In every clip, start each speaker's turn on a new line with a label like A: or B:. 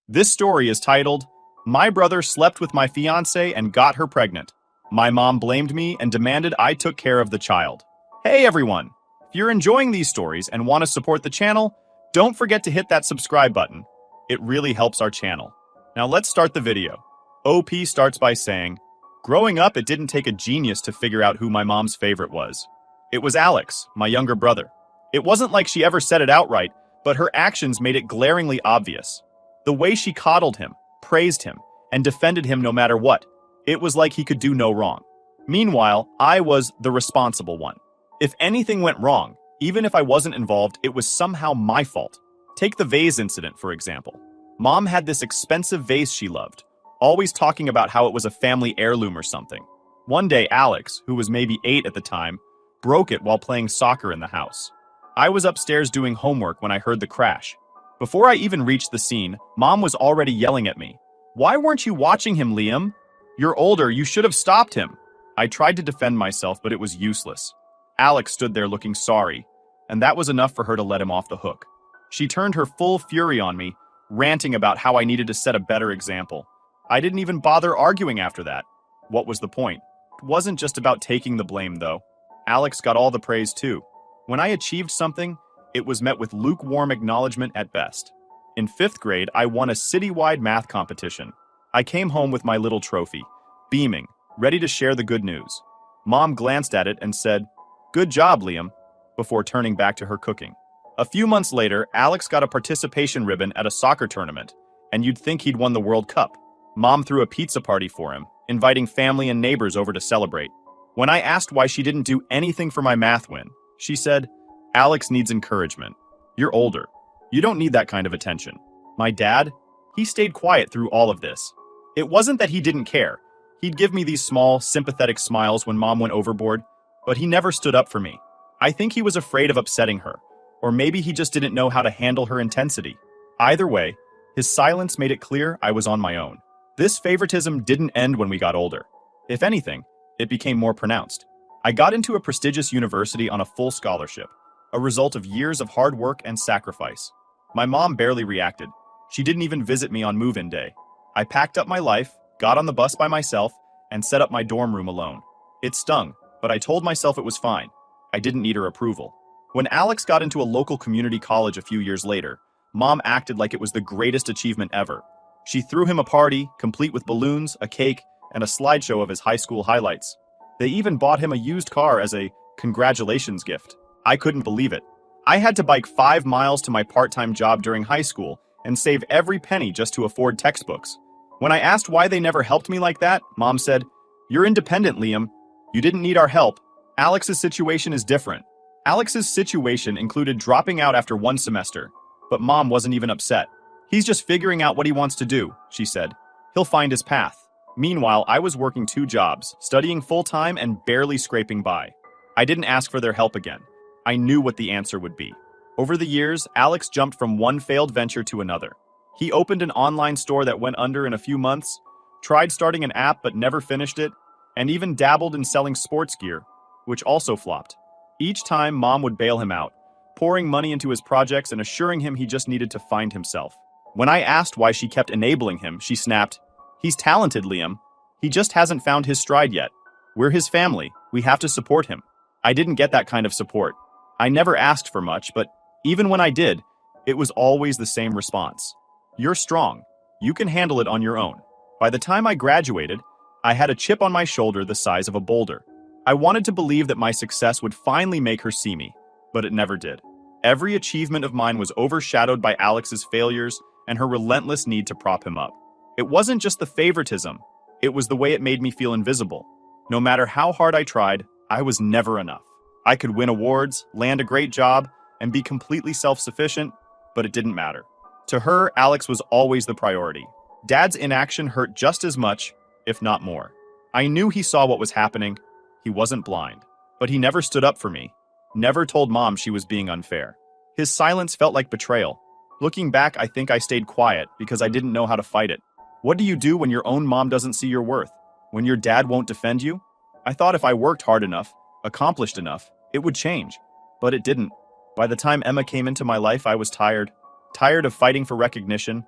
A: This story is titled, My Brother Slept with My Fiancée and Got Her Pregnant. My mom blamed me and demanded I took care of the child. Hey everyone! If you're enjoying these stories and want to support the channel, don't forget to hit that subscribe button. It really helps our channel. Now let's start the video. OP starts by saying, growing up, it didn't take a genius to figure out who my mom's favorite was. It was Alex, my younger brother. It wasn't like she ever said it outright, but her actions made it glaringly obvious. The way she coddled him, praised him, and defended him no matter what. It was like he could do no wrong. Meanwhile, I was the responsible one. If anything went wrong, even if I wasn't involved, it was somehow my fault. Take the vase incident, for example. Mom had this expensive vase she loved, always talking about how it was a family heirloom or something. One day, Alex, who was maybe 8 at the time, broke it while playing soccer in the house. I was upstairs doing homework when I heard the crash. Before I even reached the scene, Mom was already yelling at me. Why weren't you watching him, Liam? You're older, you should have stopped him. I tried to defend myself, but it was useless. Alex stood there looking sorry, and that was enough for her to let him off the hook. She turned her full fury on me, ranting about how I needed to set a better example. I didn't even bother arguing after that. What was the point? It wasn't just about taking the blame, though. Alex got all the praise, too. When I achieved something, it was met with lukewarm acknowledgement at best. In 5th grade, I won a citywide math competition. I came home with my little trophy, beaming, ready to share the good news. Mom glanced at it and said, "Good job, Liam," before turning back to her cooking. A few months later, Alex got a participation ribbon at a soccer tournament, and you'd think he'd won the World Cup. Mom threw a pizza party for him, inviting family and neighbors over to celebrate. When I asked why she didn't do anything for my math win, she said, Alex needs encouragement. You're older. You don't need that kind of attention. My dad? He stayed quiet through all of this. It wasn't that he didn't care. He'd give me these small, sympathetic smiles when Mom went overboard, but he never stood up for me. I think he was afraid of upsetting her, or maybe he just didn't know how to handle her intensity. Either way, his silence made it clear I was on my own. This favoritism didn't end when we got older. If anything, it became more pronounced. I got into a prestigious university on a full scholarship, a result of years of hard work and sacrifice. My mom barely reacted. She didn't even visit me on move-in day. I packed up my life, got on the bus by myself, and set up my dorm room alone. It stung, but I told myself it was fine. I didn't need her approval. When Alex got into a local community college a few years later, Mom acted like it was the greatest achievement ever. She threw him a party, complete with balloons, a cake, and a slideshow of his high school highlights. They even bought him a used car as a congratulations gift. I couldn't believe it. I had to bike 5 miles to my part-time job during high school and save every penny just to afford textbooks. When I asked why they never helped me like that, Mom said, "You're independent, Liam. You didn't need our help. Alex's situation is different." Alex's situation included dropping out after 1 semester, but Mom wasn't even upset. "He's just figuring out what he wants to do," she said. "He'll find his path." Meanwhile, I was working 2 jobs, studying full-time and barely scraping by. I didn't ask for their help again. I knew what the answer would be. Over the years, Alex jumped from one failed venture to another. He opened an online store that went under in a few months, tried starting an app but never finished it, and even dabbled in selling sports gear, which also flopped. Each time, Mom would bail him out, pouring money into his projects and assuring him he just needed to find himself. When I asked why she kept enabling him, she snapped, "He's talented, Liam. He just hasn't found his stride yet. We're his family. We have to support him." I didn't get that kind of support. I never asked for much, but even when I did, it was always the same response. "You're strong. You can handle it on your own." By the time I graduated, I had a chip on my shoulder the size of a boulder. I wanted to believe that my success would finally make her see me, but it never did. Every achievement of mine was overshadowed by Alex's failures and her relentless need to prop him up. It wasn't just the favoritism, it was the way it made me feel invisible. No matter how hard I tried, I was never enough. I could win awards, land a great job, and be completely self-sufficient, but it didn't matter. To her, Alex was always the priority. Dad's inaction hurt just as much, if not more. I knew he saw what was happening. He wasn't blind. But he never stood up for me, never told Mom she was being unfair. His silence felt like betrayal. Looking back, I think I stayed quiet because I didn't know how to fight it. What do you do when your own mom doesn't see your worth? When your dad won't defend you? I thought if I worked hard enough, accomplished enough, it would change. But it didn't. By the time Emma came into my life, I was tired. Tired of fighting for recognition.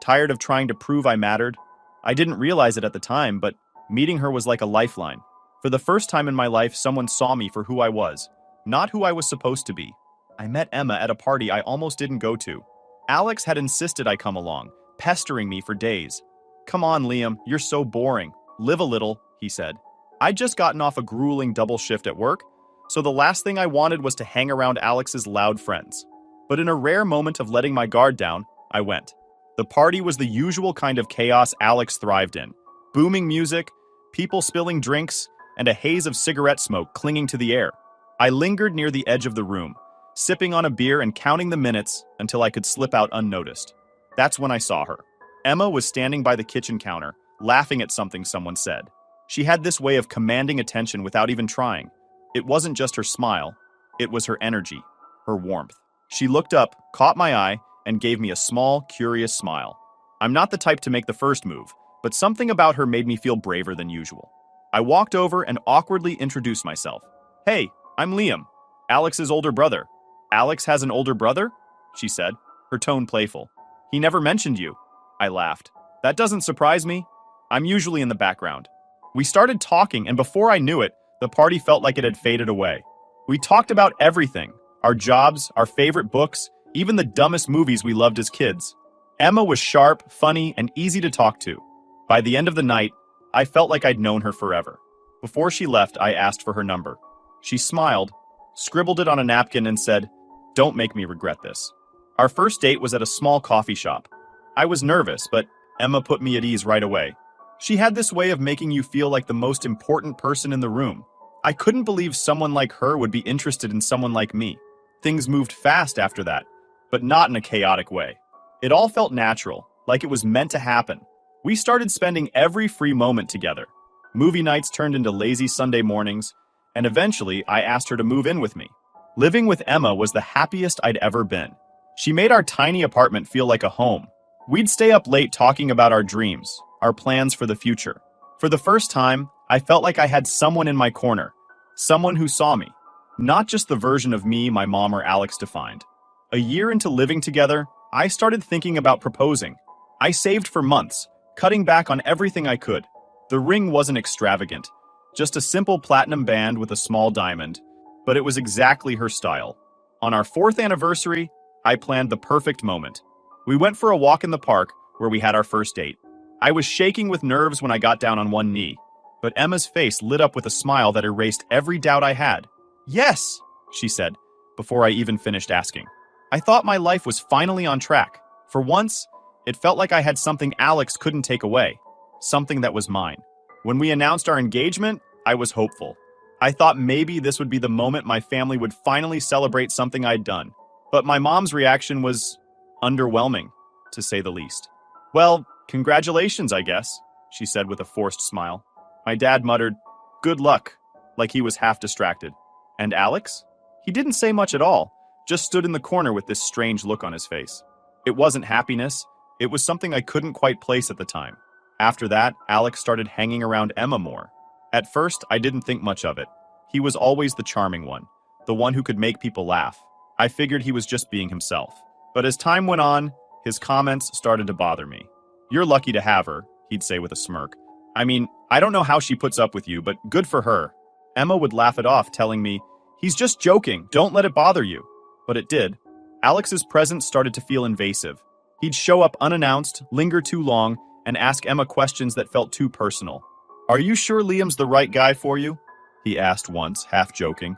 A: tired of trying to prove I mattered. I didn't realize it at the time, but meeting her was like a lifeline. For the first time in my life, someone saw me for who I was, not who I was supposed to be. I met Emma at a party I almost didn't go to. Alex had insisted I come along, pestering me for days. "Come on, Liam, you're so boring. Live a little," he said. I'd just gotten off a grueling double shift at work, so the last thing I wanted was to hang around Alex's loud friends. But in a rare moment of letting my guard down, I went. The party was the usual kind of chaos Alex thrived in. Booming music, people spilling drinks, and a haze of cigarette smoke clinging to the air. I lingered near the edge of the room, sipping on a beer and counting the minutes until I could slip out unnoticed. That's when I saw her. Emma was standing by the kitchen counter, laughing at something someone said. She had this way of commanding attention without even trying. It wasn't just her smile, it was her energy, her warmth. She looked up, caught my eye, and gave me a small, curious smile. I'm not the type to make the first move, but something about her made me feel braver than usual. I walked over and awkwardly introduced myself. "Hey, I'm Liam, Alex's older brother." "Alex has an older brother?" she said, her tone playful. "He never mentioned you." I laughed. "That doesn't surprise me. I'm usually in the background." We started talking, and before I knew it, the party felt like it had faded away. We talked about everything, our jobs, our favorite books, even the dumbest movies we loved as kids. Emma was sharp, funny, and easy to talk to. By the end of the night, I felt like I'd known her forever. Before she left, I asked for her number. She smiled, scribbled it on a napkin, and said, "Don't make me regret this." Our first date was at a small coffee shop. I was nervous, but Emma put me at ease right away. She had this way of making you feel like the most important person in the room. I couldn't believe someone like her would be interested in someone like me. Things moved fast after that, but not in a chaotic way. It all felt natural, like it was meant to happen. We started spending every free moment together. Movie nights turned into lazy Sunday mornings, and eventually I asked her to move in with me. Living with Emma was the happiest I'd ever been. She made our tiny apartment feel like a home. We'd stay up late talking about our dreams, our plans for the future. For the first time, I felt like I had someone in my corner, someone who saw me, not just the version of me my mom or Alex defined. A year into living together, I started thinking about proposing. I saved for months, cutting back on everything I could. The ring wasn't extravagant, just a simple platinum band with a small diamond, but it was exactly her style. On our 4th anniversary, I planned the perfect moment. We went for a walk in the park where we had our first date. I was shaking with nerves when I got down on one knee, but Emma's face lit up with a smile that erased every doubt I had. "Yes," she said, before I even finished asking. I thought my life was finally on track. For once, it felt like I had something Alex couldn't take away, something that was mine. When we announced our engagement, I was hopeful. I thought maybe this would be the moment my family would finally celebrate something I'd done. But my mom's reaction was underwhelming, to say the least. "Well, congratulations, I guess," she said with a forced smile. My dad muttered, "Good luck," like he was half distracted. And Alex? He didn't say much at all, just stood in the corner with this strange look on his face. It wasn't happiness, it was something I couldn't quite place at the time. After that, Alex started hanging around Emma more. At first, I didn't think much of it. He was always the charming one, the one who could make people laugh. I figured he was just being himself. But as time went on, his comments started to bother me. "You're lucky to have her," he'd say with a smirk. "I mean, I don't know how she puts up with you, but good for her." Emma would laugh it off, telling me, "He's just joking, don't let it bother you." But it did. Alex's presence started to feel invasive. He'd show up unannounced, linger too long, and ask Emma questions that felt too personal. "Are you sure Liam's the right guy for you?" he asked once, half joking.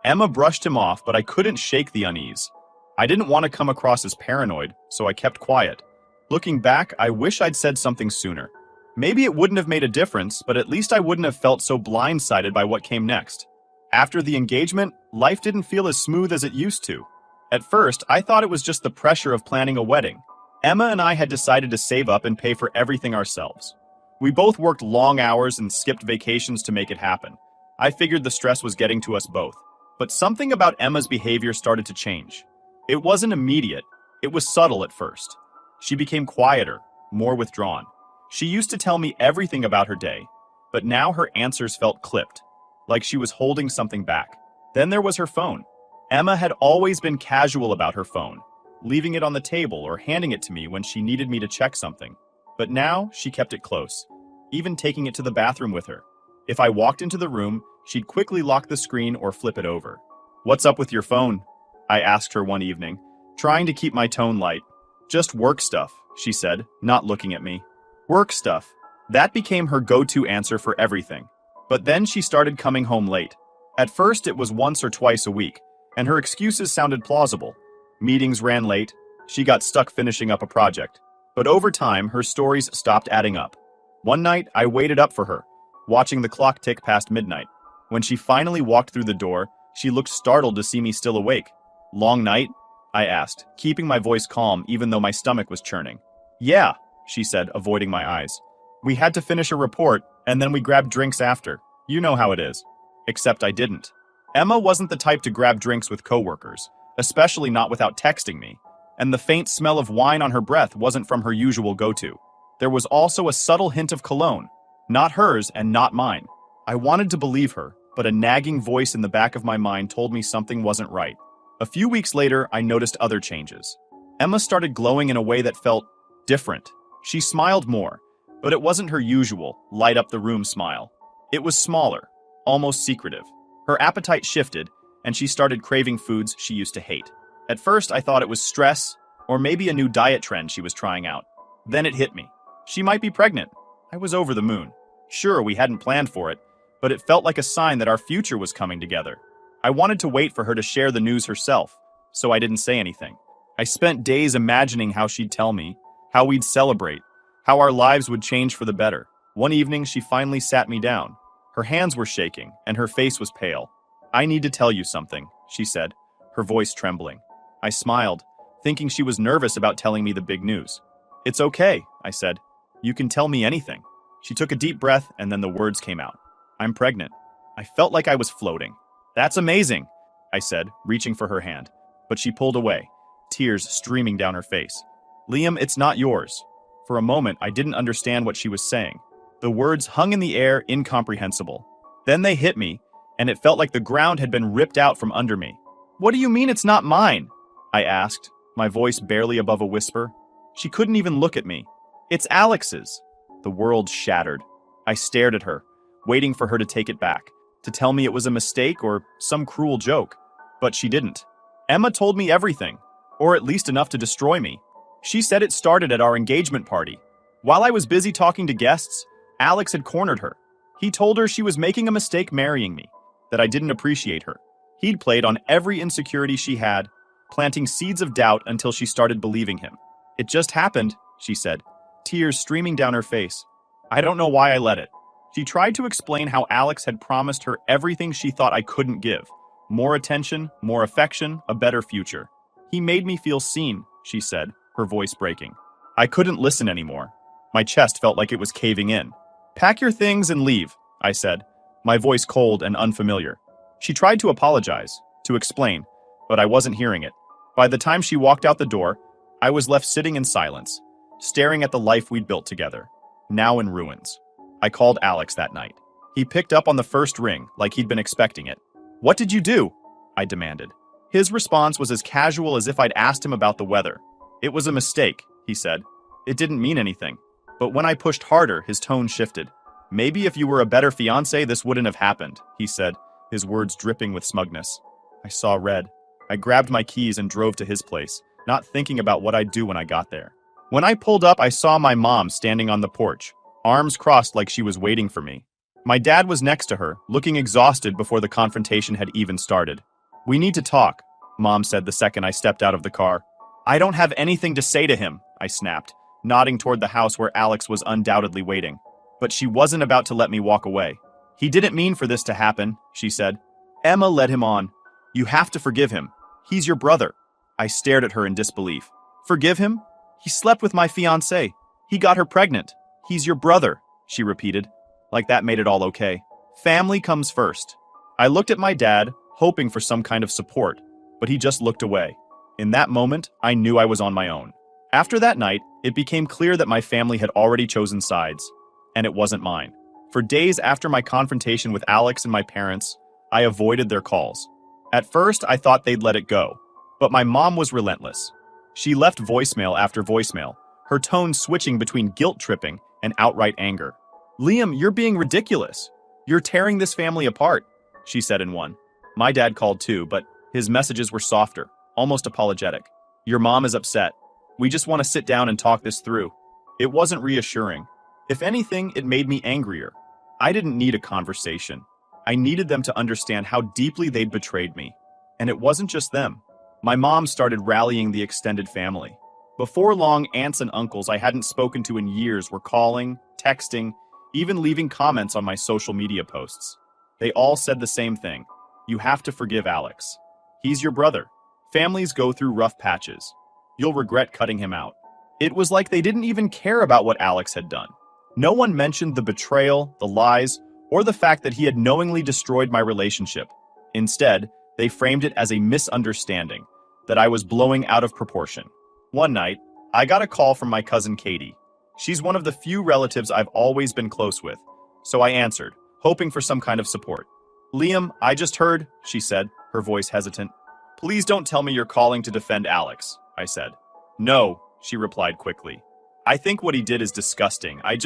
A: Emma brushed him off, but I couldn't shake the unease. I didn't want to come across as paranoid, so I kept quiet. Looking back, I wish I'd said something sooner. Maybe it wouldn't have made a difference, but at least I wouldn't have felt so blindsided by what came next. After the engagement, life didn't feel as smooth as it used to. At first, I thought it was just the pressure of planning a wedding. Emma and I had decided to save up and pay for everything ourselves. We both worked long hours and skipped vacations to make it happen. I figured the stress was getting to us both. But something about Emma's behavior started to change. It wasn't immediate. It was subtle at first. She became quieter, more withdrawn. She used to tell me everything about her day, but now her answers felt clipped, like she was holding something back. Then there was her phone. Emma had always been casual about her phone. leaving it on the table or handing it to me when she needed me to check something. But now, she kept it close, even taking it to the bathroom with her. If I walked into the room, she'd quickly lock the screen or flip it over. "What's up with your phone?" I asked her one evening, trying to keep my tone light. "Just work stuff," she said, not looking at me. Work stuff. That became her go-to answer for everything. But then she started coming home late. At first, it was once or twice a week, and her excuses sounded plausible. Meetings ran late, she got stuck finishing up a project. But over time, her stories stopped adding up. One night, I waited up for her, watching the clock tick past midnight. When she finally walked through the door, she looked startled to see me still awake. "Long night?" I asked, keeping my voice calm even though my stomach was churning. "Yeah," she said, avoiding my eyes. "We had to finish a report, and then we grabbed drinks after. You know how it is." Except I didn't. Emma wasn't the type to grab drinks with coworkers, especially not without texting me. And the faint smell of wine on her breath wasn't from her usual go-to. There was also a subtle hint of cologne. Not hers and not mine. I wanted to believe her, but a nagging voice in the back of my mind told me something wasn't right. A few weeks later, I noticed other changes. Emma started glowing in a way that felt different. She smiled more, but it wasn't her usual light-up-the-room smile. It was smaller, almost secretive. Her appetite shifted, and she started craving foods she used to hate. At first, I thought it was stress, or maybe a new diet trend she was trying out. Then it hit me. She might be pregnant. I was over the moon. Sure, we hadn't planned for it, but it felt like a sign that our future was coming together. I wanted to wait for her to share the news herself, so I didn't say anything. I spent days imagining how she'd tell me, how we'd celebrate, how our lives would change for the better. One evening, she finally sat me down. Her hands were shaking, and her face was pale. "I need to tell you something," she said, her voice trembling. I smiled, thinking she was nervous about telling me the big news. "It's okay," I said. "You can tell me anything." She took a deep breath, and then the words came out. "I'm pregnant." I felt like I was floating. "That's amazing," I said, reaching for her hand. But she pulled away, tears streaming down her face. "Liam, it's not yours." For a moment, I didn't understand what she was saying. The words hung in the air, incomprehensible. Then they hit me, and it felt like the ground had been ripped out from under me. "What do you mean it's not mine?" I asked, my voice barely above a whisper. She couldn't even look at me. "It's Alex's." The world shattered. I stared at her, waiting for her to take it back, to tell me it was a mistake or some cruel joke. But she didn't. "Emma told me everything, or at least enough to destroy me. She said it started at our engagement party. While I was busy talking to guests, Alex had cornered her. He told her she was making a mistake marrying me, that I didn't appreciate her. He'd played on every insecurity she had, planting seeds of doubt until she started believing him. "It just happened," she said, tears streaming down her face. "I don't know why I let it." She tried to explain how Alex had promised her everything she thought I couldn't give. More attention, more affection, a better future. "He made me feel seen," she said, her voice breaking. I couldn't listen anymore. My chest felt like it was caving in. "Pack your things and leave," I said, my voice cold and unfamiliar. She tried to apologize, to explain, but I wasn't hearing it. By the time she walked out the door, I was left sitting in silence, staring at the life we'd built together, now in ruins. I called Alex that night. He picked up on the first ring, like he'd been expecting it. "What did you do?" I demanded. His response was as casual as if I'd asked him about the weather. "It was a mistake," he said. "It didn't mean anything." But when I pushed harder, his tone shifted. "Maybe if you were a better fiancé, this wouldn't have happened," he said, his words dripping with smugness. I saw red. I grabbed my keys and drove to his place, not thinking about what I'd do when I got there. When I pulled up, I saw my mom standing on the porch, arms crossed like she was waiting for me. My dad was next to her, looking exhausted before the confrontation had even started. "We need to talk," Mom said the second I stepped out of the car. "I don't have anything to say to him," I snapped, nodding toward the house where Alex was undoubtedly waiting. But she wasn't about to let me walk away. "He didn't mean for this to happen," she said. "Emma led him on. You have to forgive him. He's your brother." I stared at her in disbelief. "Forgive him? He slept with my fiancée. He got her pregnant. He's your brother," she repeated, like that made it all okay. "Family comes first." I looked at my dad, hoping for some kind of support, but he just looked away. In that moment, I knew I was on my own. After that night, it became clear that my family had already chosen sides, and it wasn't mine. For days after my confrontation with Alex and my parents, I avoided their calls. At first, I thought they'd let it go, but my mom was relentless. She left voicemail after voicemail, her tone switching between guilt-tripping and outright anger. "Liam, you're being ridiculous. You're tearing this family apart," she said in one. My dad called too, but his messages were softer, almost apologetic. "Your mom is upset. We just want to sit down and talk this through." It wasn't reassuring. If anything, it made me angrier. I didn't need a conversation. I needed them to understand how deeply they'd betrayed me. And it wasn't just them. My mom started rallying the extended family. Before long, aunts and uncles I hadn't spoken to in years were calling, texting, even leaving comments on my social media posts. They all said the same thing: "You have to forgive Alex. He's your brother. Families go through rough patches. You'll regret cutting him out." It was like they didn't even care about what Alex had done. No one mentioned the betrayal, the lies, or the fact that he had knowingly destroyed my relationship. Instead, they framed it as a misunderstanding, that I was blowing out of proportion. One night, I got a call from my cousin Katie. She's one of the few relatives I've always been close with, so I answered, hoping for some kind of support. "Liam, I just heard," she said, her voice hesitant. "Please don't tell me you're calling to defend Alex," I said. "No," she replied quickly. "I think what he did is disgusting. I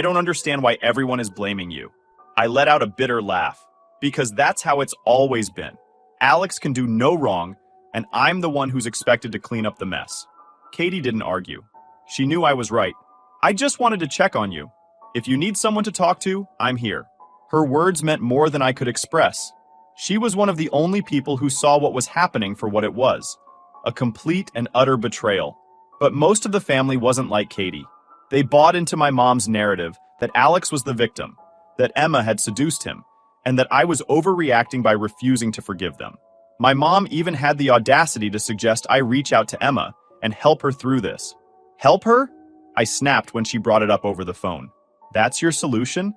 A: don't understand why everyone is blaming you." I let out a bitter laugh, because that's how it's always been. Alex can do no wrong, and I'm the one who's expected to clean up the mess. Katie didn't argue. She knew I was right. "I just wanted to check on you. If you need someone to talk to, I'm here." Her words meant more than I could express. She was one of the only people who saw what was happening for what it was: a complete and utter betrayal. But most of the family wasn't like Katie. They bought into my mom's narrative that Alex was the victim, that Emma had seduced him, and that I was overreacting by refusing to forgive them. My mom even had the audacity to suggest I reach out to Emma and help her through this. "Help her?" I snapped when she brought it up over the phone. "That's your solution?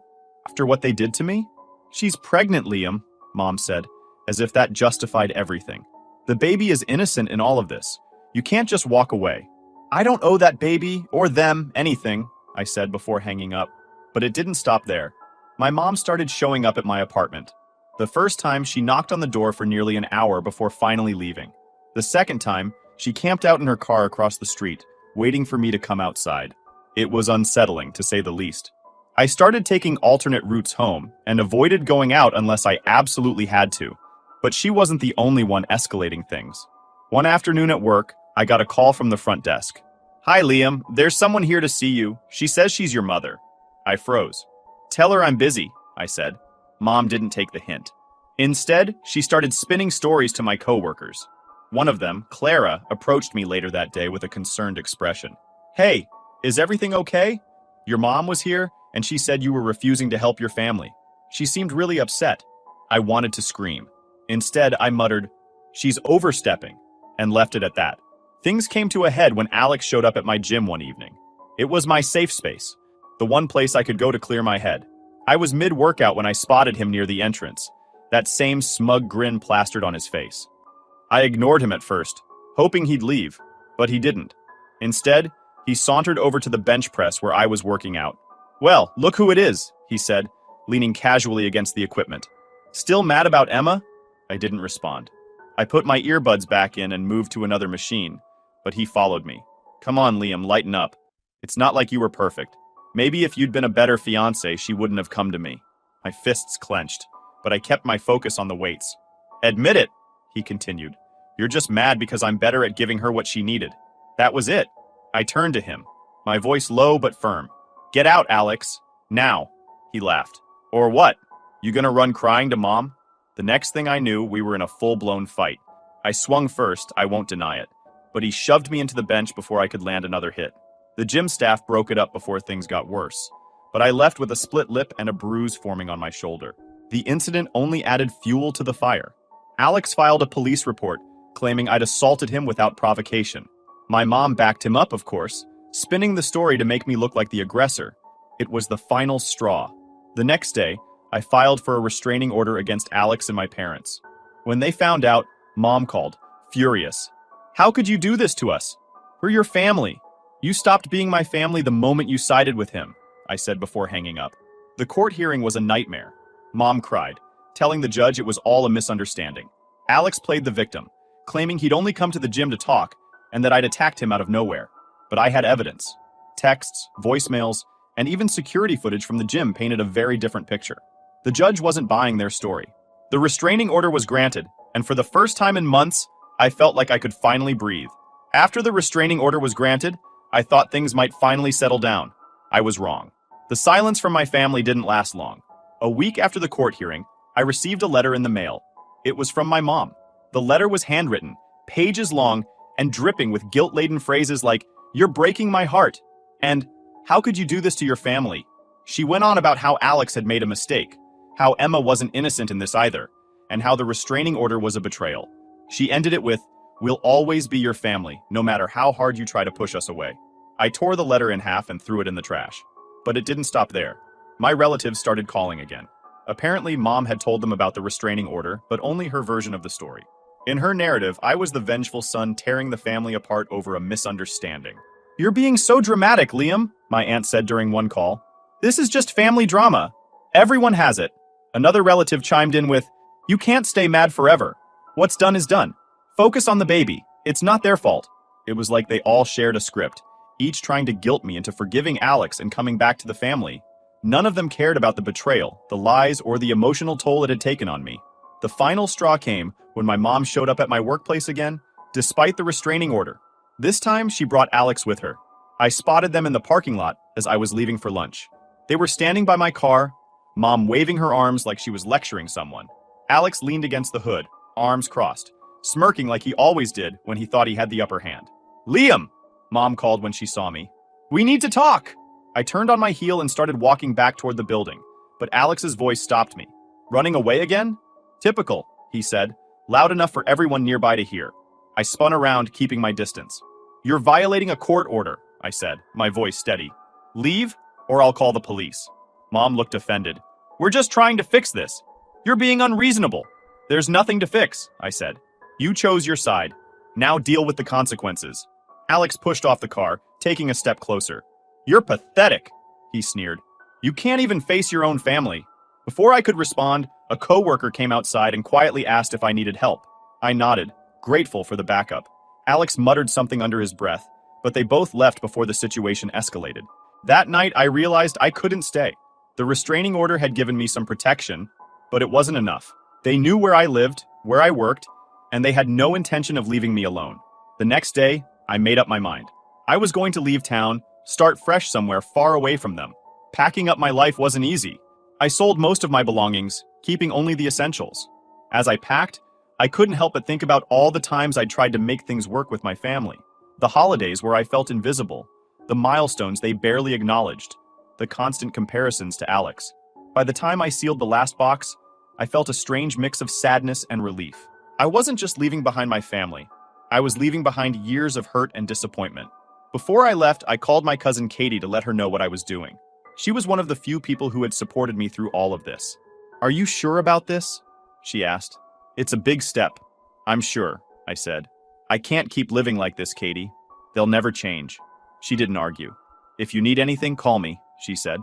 A: After what they did to me?" "She's pregnant, Liam," Mom said, as if that justified everything. "The baby is innocent in all of this. You can't just walk away." "I don't owe that baby, or them, anything," I said before hanging up. But it didn't stop there. My mom started showing up at my apartment. The first time, she knocked on the door for nearly an hour before finally leaving. The second time, she camped out in her car across the street, waiting for me to come outside. It was unsettling, to say the least. I started taking alternate routes home, and avoided going out unless I absolutely had to. But she wasn't the only one escalating things. One afternoon at work, I got a call from the front desk. "Hi, Liam. There's someone here to see you. She says she's your mother." I froze. "Tell her I'm busy," I said. Mom didn't take the hint. Instead, she started spinning stories to my coworkers. One of them, Clara, approached me later that day with a concerned expression. "Hey, is everything okay? Your mom was here, and she said you were refusing to help your family. She seemed really upset." I wanted to scream. Instead, I muttered, "She's overstepping," and left it at that. Things came to a head when Alex showed up at my gym one evening. It was my safe space, the one place I could go to clear my head. I was mid-workout when I spotted him near the entrance, that same smug grin plastered on his face. I ignored him at first, hoping he'd leave, but he didn't. Instead, he sauntered over to the bench press where I was working out. "Well, look who it is," he said, leaning casually against the equipment. "Still mad about Emma?" I didn't respond. I put my earbuds back in and moved to another machine, but he followed me. "Come on, Liam, lighten up. It's not like you were perfect. Maybe if you'd been a better fiancé, she wouldn't have come to me." My fists clenched, but I kept my focus on the weights. "Admit it," he continued. "You're just mad because I'm better at giving her what she needed." That was it. I turned to him, my voice low but firm. "Get out, Alex. Now." He laughed. "Or what? You gonna run crying to Mom?" The next thing I knew, we were in a full-blown fight. I swung first, I won't deny it, but he shoved me into the bench before I could land another hit. The gym staff broke it up before things got worse, but I left with a split lip and a bruise forming on my shoulder. The incident only added fuel to the fire. Alex filed a police report, claiming I'd assaulted him without provocation. My mom backed him up, of course, spinning the story to make me look like the aggressor. It was the final straw. The next day, I filed for a restraining order against Alex and my parents. When they found out, Mom called, furious. "How could you do this to us? We're your family. You stopped being my family the moment you sided with him," I said before hanging up. The court hearing was a nightmare. Mom cried, telling the judge it was all a misunderstanding. Alex played the victim, claiming he'd only come to the gym to talk, and that I'd attacked him out of nowhere. But I had evidence. Texts, voicemails, and even security footage from the gym painted a very different picture. The judge wasn't buying their story. The restraining order was granted, and for the first time in months, I felt like I could finally breathe. After the restraining order was granted, I thought things might finally settle down. I was wrong. The silence from my family didn't last long. A week after the court hearing, I received a letter in the mail. It was from my mom. The letter was handwritten, pages long, and dripping with guilt-laden phrases like, "You're breaking my heart," and "How could you do this to your family?" She went on about how Alex had made a mistake, how Emma wasn't innocent in this either, and how the restraining order was a betrayal. She ended it with, "We'll always be your family, no matter how hard you try to push us away." I tore the letter in half and threw it in the trash. But it didn't stop there. My relatives started calling again. Apparently, Mom had told them about the restraining order, but only her version of the story. In her narrative, I was the vengeful son tearing the family apart over a misunderstanding. "You're being so dramatic, Liam," my aunt said during one call. "This is just family drama. Everyone has it." Another relative chimed in with, "You can't stay mad forever. What's done is done. Focus on the baby. It's not their fault." It was like they all shared a script, each trying to guilt me into forgiving Alex and coming back to the family. None of them cared about the betrayal, the lies, or the emotional toll it had taken on me. The final straw came when my mom showed up at my workplace again, despite the restraining order. This time, she brought Alex with her. I spotted them in the parking lot as I was leaving for lunch. They were standing by my car, Mom waving her arms like she was lecturing someone. Alex leaned against the hood, arms crossed, smirking like he always did when he thought he had the upper hand. "Liam!" Mom called when she saw me. "We need to talk!" I turned on my heel and started walking back toward the building, but Alex's voice stopped me. "Running away again?" "Typical," he said, loud enough for everyone nearby to hear. I spun around, keeping my distance. "You're violating a court order," I said, my voice steady. "Leave, or I'll call the police." Mom looked offended. "We're just trying to fix this. You're being unreasonable." "There's nothing to fix," I said. "You chose your side. Now deal with the consequences." Alex pushed off the car, taking a step closer. "You're pathetic," he sneered. "You can't even face your own family." Before I could respond, a coworker came outside and quietly asked if I needed help. I nodded, grateful for the backup. Alex muttered something under his breath, but they both left before the situation escalated. That night, I realized I couldn't stay. The restraining order had given me some protection, but it wasn't enough. They knew where I lived, where I worked, and they had no intention of leaving me alone. The next day, I made up my mind. I was going to leave town, start fresh somewhere far away from them. Packing up my life wasn't easy. I sold most of my belongings, keeping only the essentials. As I packed, I couldn't help but think about all the times I tried to make things work with my family. The holidays where I felt invisible, the milestones they barely acknowledged, the constant comparisons to Alex. By the time I sealed the last box, I felt a strange mix of sadness and relief. I wasn't just leaving behind my family. I was leaving behind years of hurt and disappointment. Before I left, I called my cousin Katie to let her know what I was doing. She was one of the few people who had supported me through all of this. "Are you sure about this?" she asked. "It's a big step." "I'm sure," I said. "I can't keep living like this, Katie. They'll never change." She didn't argue. "If you need anything, call me," she said.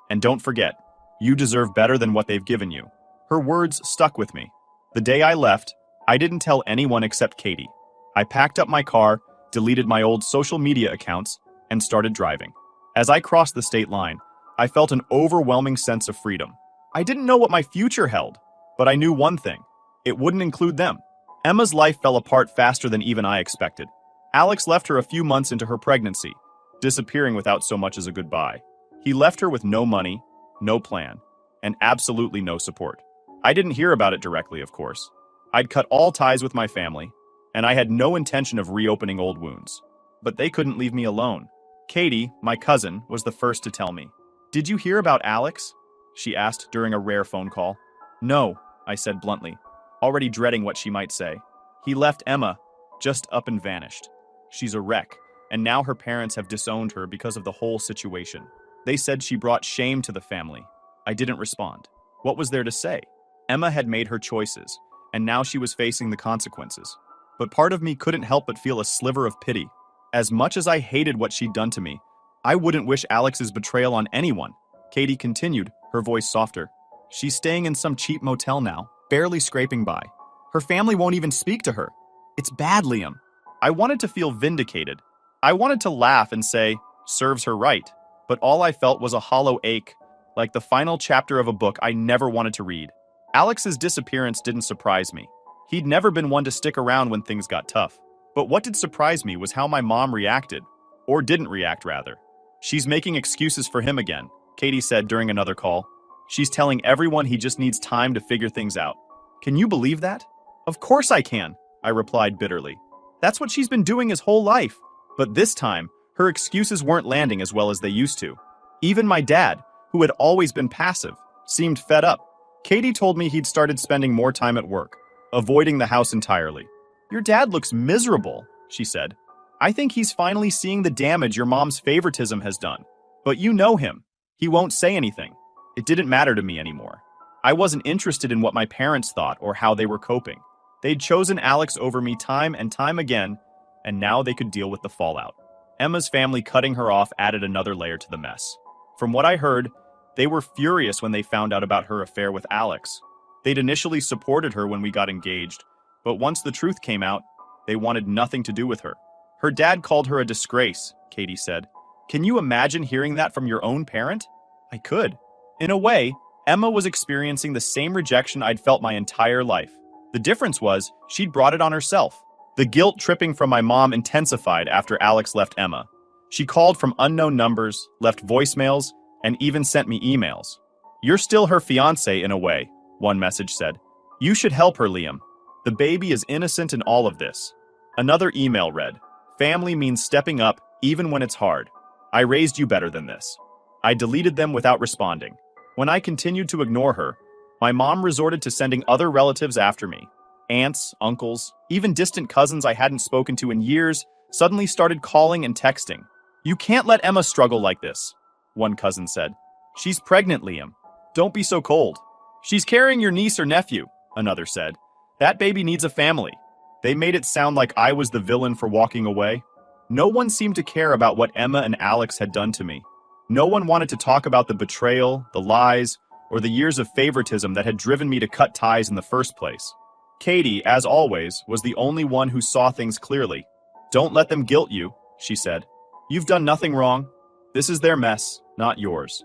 A: "And don't forget, you deserve better than what they've given you." Her words stuck with me. The day I left, I didn't tell anyone except Katie. I packed up my car, deleted my old social media accounts, and started driving. As I crossed the state line, I felt an overwhelming sense of freedom. I didn't know what my future held, but I knew one thing. It wouldn't include them. Emma's life fell apart faster than even I expected. Alex left her a few months into her pregnancy, disappearing without so much as a goodbye. He left her with no money, no plan, and absolutely no support. I didn't hear about it directly, of course. I'd cut all ties with my family, and I had no intention of reopening old wounds. But they couldn't leave me alone. Katie, my cousin, was the first to tell me. "Did you hear about Alex?" she asked during a rare phone call. "No," I said bluntly, already dreading what she might say. "He left Emma, just up and vanished. She's a wreck, and now her parents have disowned her because of the whole situation. They said she brought shame to the family." I didn't respond. What was there to say? Emma had made her choices, and now she was facing the consequences. But part of me couldn't help but feel a sliver of pity. As much as I hated what she'd done to me, I wouldn't wish Alex's betrayal on anyone. Katie continued, her voice softer. "She's staying in some cheap motel now, barely scraping by. Her family won't even speak to her. It's bad, Liam." I wanted to feel vindicated. I wanted to laugh and say, serves her right. But all I felt was a hollow ache, like the final chapter of a book I never wanted to read. Alex's disappearance didn't surprise me. He'd never been one to stick around when things got tough. But what did surprise me was how my mom reacted. Or didn't react, rather. She's making excuses for him again, Katie said during another call. She's telling everyone he just needs time to figure things out. Can you believe that? Of course I can, I replied bitterly. That's what she's been doing his whole life. But this time, her excuses weren't landing as well as they used to. Even my dad, who had always been passive, seemed fed up. Katie told me he'd started spending more time at work, avoiding the house entirely. Your dad looks miserable, she said. I think he's finally seeing the damage your mom's favoritism has done. But you know him. He won't say anything. It didn't matter to me anymore. I wasn't interested in what my parents thought or how they were coping. They'd chosen Alex over me time and time again, and now they could deal with the fallout. Emma's family cutting her off added another layer to the mess. From what I heard, they were furious when they found out about her affair with Alex. They'd initially supported her when we got engaged, but once the truth came out, they wanted nothing to do with her. Her dad called her a disgrace, Katie said. Can you imagine hearing that from your own parent? I could. In a way, Emma was experiencing the same rejection I'd felt my entire life. The difference was, she'd brought it on herself. The guilt tripping from my mom intensified after Alex left Emma. She called from unknown numbers, left voicemails, and even sent me emails. You're still her fiancé in a way, one message said. You should help her, Liam. The baby is innocent in all of this. Another email read, family means stepping up even when it's hard. I raised you better than this. I deleted them without responding. When I continued to ignore her, my mom resorted to sending other relatives after me. Aunts, uncles, even distant cousins I hadn't spoken to in years suddenly started calling and texting. You can't let Emma struggle like this, one cousin said. She's pregnant, Liam. Don't be so cold. She's carrying your niece or nephew, another said. That baby needs a family. They made it sound like I was the villain for walking away. No one seemed to care about what Emma and Alex had done to me. No one wanted to talk about the betrayal, the lies, or the years of favoritism that had driven me to cut ties in the first place. Katie, as always, was the only one who saw things clearly. Don't let them guilt you, she said. You've done nothing wrong. This is their mess, not yours.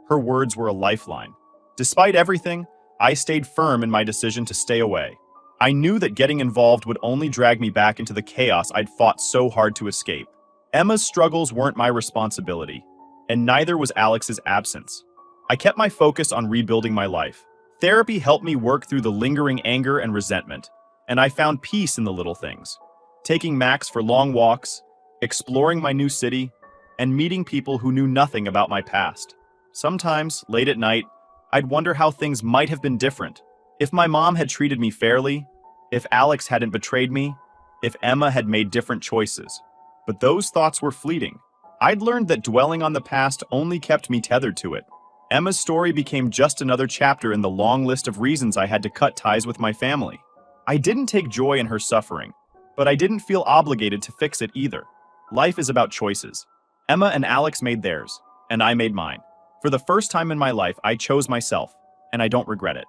A: Her words were a lifeline. Despite everything, I stayed firm in my decision to stay away. I knew that getting involved would only drag me back into the chaos I'd fought so hard to escape. Emma's struggles weren't my responsibility, and neither was Alex's absence. I kept my focus on rebuilding my life. Therapy helped me work through the lingering anger and resentment, and I found peace in the little things. Taking Max for long walks, exploring my new city, and meeting people who knew nothing about my past. Sometimes, late at night, I'd wonder how things might have been different. If my mom had treated me fairly, if Alex hadn't betrayed me, if Emma had made different choices. But those thoughts were fleeting. I'd learned that dwelling on the past only kept me tethered to it. Emma's story became just another chapter in the long list of reasons I had to cut ties with my family. I didn't take joy in her suffering, but I didn't feel obligated to fix it either. Life is about choices. Emma and Alex made theirs, and I made mine. For the first time in my life, I chose myself, and I don't regret it.